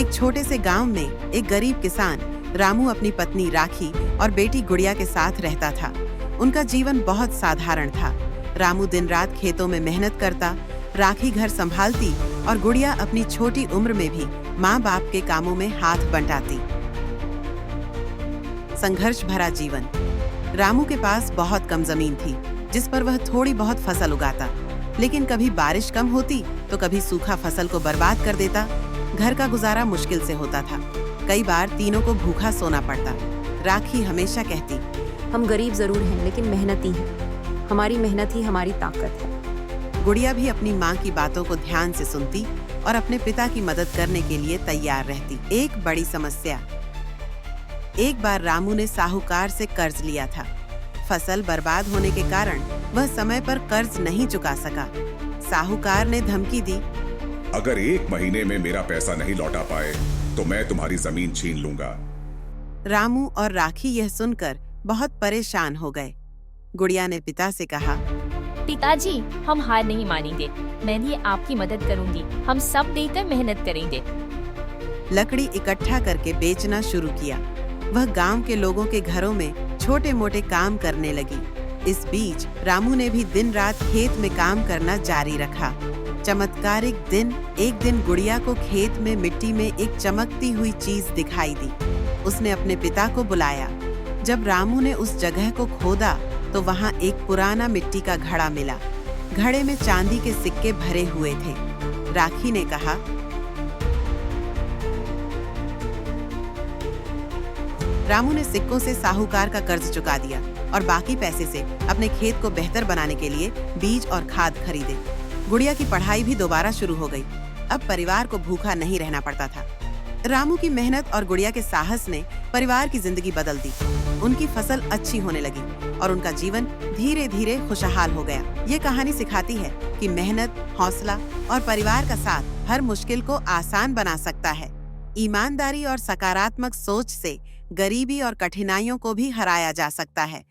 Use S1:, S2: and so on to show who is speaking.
S1: एक छोटे से गांव में एक गरीब किसान रामू अपनी पत्नी राखी और बेटी गुड़िया के साथ रहता था। उनका जीवन बहुत साधारण था। रामू दिन रात खेतों में मेहनत करता, राखी घर संभालती और गुड़िया अपनी छोटी उम्र में भी माँ बाप के कामों में हाथ बंटाती। संघर्ष भरा जीवन। रामू के पास बहुत कम जमीन थी जिस पर वह थोड़ी बहुत फसल उगाता, लेकिन कभी बारिश कम होती तो कभी सूखा फसल को बर्बाद कर देता। घर का गुजारा मुश्किल से होता था। कई बार तीनों को भूखा सोना पड़ता। राखी हमेशा कहती,
S2: हम गरीब जरूर हैं लेकिन मेहनती हैं। हमारी मेहनत ही हमारी ताकत है।
S1: गुड़िया भी अपनी माँ की बातों को ध्यान से सुनती और अपने पिता की मदद करने के लिए तैयार रहती। एक बड़ी समस्या। एक बार रामू ने साहूकार से कर्ज लिया था। फसल बर्बाद होने के कारण वह समय पर कर्ज नहीं चुका सका। साहूकार ने धमकी दी,
S3: अगर 1 महीने में मेरा पैसा नहीं लौटा पाए तो मैं तुम्हारी जमीन छीन लूंगा।
S1: रामू और राखी यह सुनकर बहुत परेशान हो गए। गुड़िया ने पिता से कहा,
S4: पिताजी, हम हार नहीं मानेंगे। मैं भी आपकी मदद करूंगी। हम सब देकर मेहनत करेंगे।
S1: लकड़ी इकट्ठा करके बेचना शुरू किया। वह गांव के लोगों के घरों में छोटे मोटे काम करने लगी। इस बीच रामू ने भी दिन रात खेत में काम करना जारी रखा। चमत्कारिक दिन। एक दिन गुड़िया को खेत में मिट्टी में एक चमकती हुई चीज दिखाई दी। उसने अपने पिता को बुलाया। जब रामू ने उस जगह को खोदा तो वहां एक पुराना मिट्टी का घड़ा मिला। घड़े में चांदी के सिक्के भरे हुए थे। राखी ने कहा, रामू ने सिक्कों से साहूकार का कर्ज चुका दिया और बाकी पैसे से अपने खेत को बेहतर बनाने के लिए बीज और खाद खरीदे। गुड़िया की पढ़ाई भी दोबारा शुरू हो गई। अब परिवार को भूखा नहीं रहना पड़ता था। रामू की मेहनत और गुड़िया के साहस ने परिवार की जिंदगी बदल दी। उनकी फसल अच्छी होने लगी और उनका जीवन धीरे धीरे खुशहाल हो गया। ये कहानी सिखाती है कि मेहनत, हौसला और परिवार का साथ हर मुश्किल को आसान बना सकता है। ईमानदारी और सकारात्मक सोच से गरीबी और कठिनाइयों को भी हराया जा सकता है।